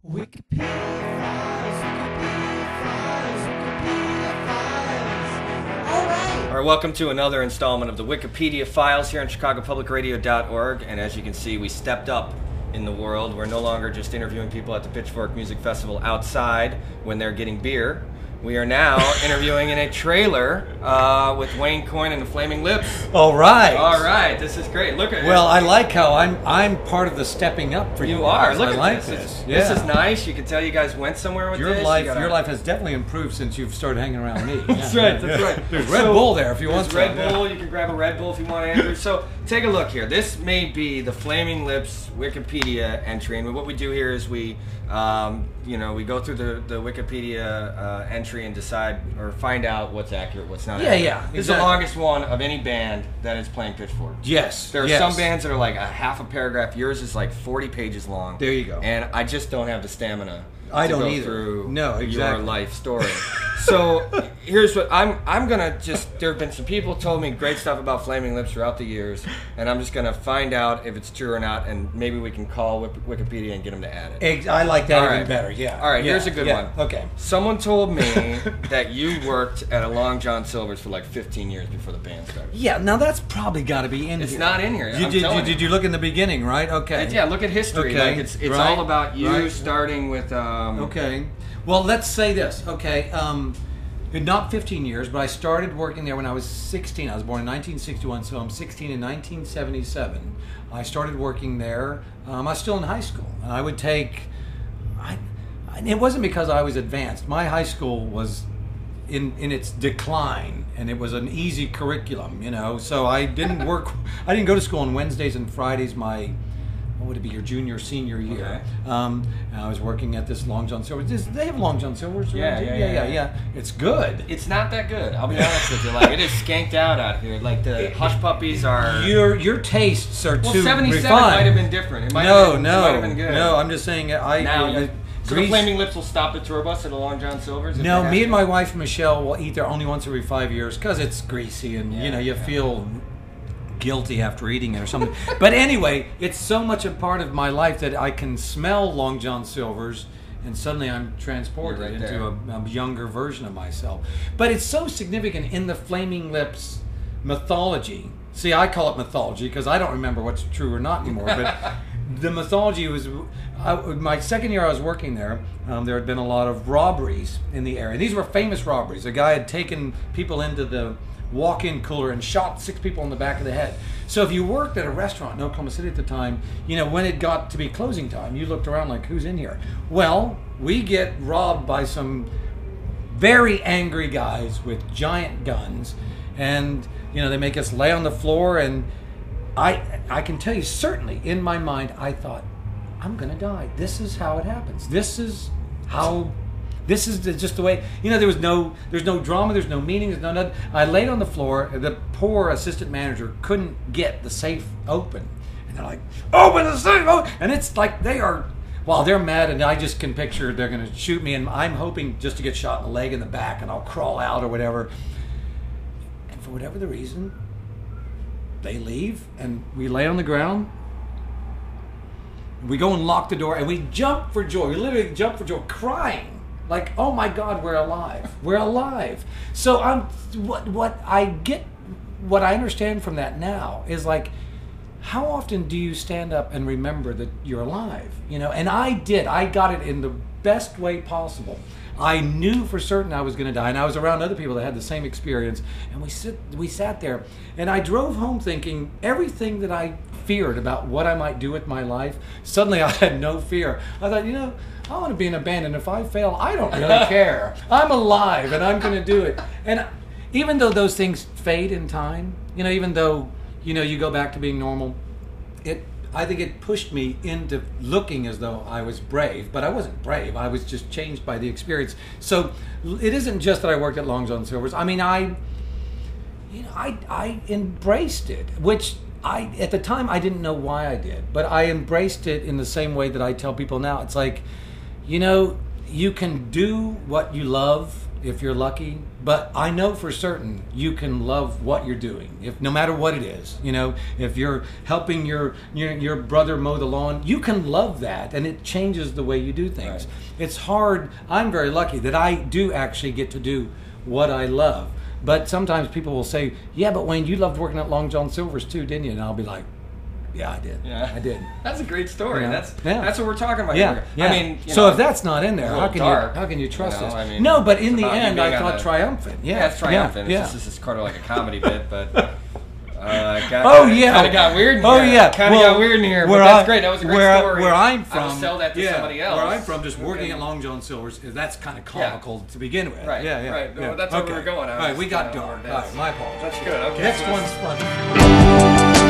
Wikipedia files, Wikipedia files, Wikipedia files. All right. All right, welcome to another installment of the Wikipedia Files here on ChicagoPublicRadio.org. And as you can see, we stepped up in the world. We're no longer just interviewing people at the Pitchfork Music Festival outside when they're getting beer. We are now interviewing in a trailer with Wayne Coyne and the Flaming Lips. All right. All right, this is great. Look at Well, I like how I'm part of the stepping up for you. You are. guys. Look I at like this. Yeah. This is nice. You can tell you guys went somewhere with Your this. life has definitely improved since you've started hanging around me. That's right. That's right. There's Red Bull there if you want There's some. Red Bull. You can grab a Red Bull if you want, Andrew. So take a look here. This may be the Flaming Lips Wikipedia entry, and what we do here is we go through the Wikipedia entry and decide or find out what's accurate, what's not accurate. Yeah. This is the longest one of any band that is playing Pitchfork. Yes. There are some bands that are like a half a paragraph. Yours is like 40 pages long. There you go. And I just don't have the stamina. I don't go either. Through No, exactly. your life story. So here's what I'm gonna just. There have been some people told me great stuff about Flaming Lips throughout the years, and I'm just gonna find out if it's true or not, and maybe we can call Wikipedia and get them to add it. I like that All even right. better. Yeah. All right. Yeah. Here's a good one. Okay. Someone told me that you worked at a Long John Silver's for like 15 years before the band started. Yeah. Now that's probably got to be in It's here. not in here. Did you look in the beginning? Right. Okay. Yeah. Look at history. Okay, Like it's right, all about you right. starting with. Okay. Well, let's say this. Okay. Not 15 years, but I started working there when I was 16. I was born in 1961, so I'm 16 in 1977. I started working there. I was still in high school, and I would take. It wasn't because I was advanced. My high school was in its decline, and it was an easy curriculum, So I didn't work. I didn't go to school on Wednesdays and Fridays. What would it be, your junior, senior year? Okay. And I was working at this Long John Silver's. They have Long John Silver's. Yeah. It's good. It's not that good. I'll be honest with you. Like it is skanked out here. Like the Hush Puppies are. Your tastes are too 77 refined. might have been different. It might No. have been good. No, I'm just saying. So the Flaming Lips will stop the tour bus at a Long John Silver's? No, me and my wife Michelle will eat there only once every 5 years because it's greasy and you feel guilty after eating it or something. But anyway, it's so much a part of my life that I can smell Long John Silver's and suddenly I'm transported You're right into a younger version of myself. But it's so significant in the Flaming Lips mythology. See, I call it mythology because I don't remember what's true or not anymore. But the mythology was, my second year I was working there, there had been a lot of robberies in the area. These were famous robberies. A guy had taken people into the walk-in cooler and shot 6 people in the back of the head. So if you worked at a restaurant in Oklahoma City at the time, when it got to be closing time, you looked around like, who's in here? Well, we get robbed by some very angry guys with giant guns, and they make us lay on the floor, and I can tell you certainly in my mind I thought, I'm gonna die. This is how it happens. This is just the way. There's no drama. There's no meaning. There's no nothing. I laid on the floor. The poor assistant manager couldn't get the safe open, and they're like, "Open the safe!" And it's like they're mad, and I just can picture they're going to shoot me, and I'm hoping just to get shot in the leg and the back, and I'll crawl out or whatever. And for whatever the reason, they leave, and we lay on the ground. We go and lock the door, and we jump for joy. We literally jump for joy, crying. Like, oh my God, we're alive. We're alive. So what I understand from that now is like, how often do you stand up and remember that you're alive? And I did. I got it in the best way possible. I knew for certain I was going to die, and I was around other people that had the same experience, and we sat there, and I drove home thinking everything that I feared about what I might do with my life, suddenly I had no fear. I thought, I want to be in a band, and if I fail, I don't really care. I'm alive, and I'm going to do it. And even though those things fade in time, even though, you go back to being normal, I think it pushed me into looking as though I was brave, but I wasn't brave. I was just changed by the experience. So it isn't just that I worked at Long John Silver's. I mean, I embraced it, which at the time I didn't know why I did, but I embraced it in the same way that I tell people now. It's like, you can do what you love if you're lucky. But I know for certain you can love what you're doing, if no matter what it is. You know, if you're helping your brother mow the lawn, you can love that, and it changes the way you do things. Right. It's hard. I'm very lucky that I do actually get to do what I love. But sometimes people will say, "Yeah, but Wayne, you loved working at Long John Silver's too, didn't you?" And I'll be like, "Yeah, I did. Yeah. I did." That's a great story. You know? That's what we're talking about Yeah, here. yeah. I mean, you so know, if that's not in there, a how little can dark, you trust you know, us? I mean, No, but in it's the about you end, being I on thought a- triumphant. Yeah, Yeah, it's triumphant. Yeah, This is kind of like a comedy bit, but Oh yeah, kind of got weird in here. Oh yeah, Kind of got weird in here. But that's great. That was a great story. Where I'm I from, will sell that to somebody else. Where I'm from, just working at Long John Silver's, that's kind of comical to begin with. Right. Yeah, yeah. Right. Yeah. Well, that's where we were going. All right, we got dark. All right, my apologies. That's good. Okay. Next so one's fun.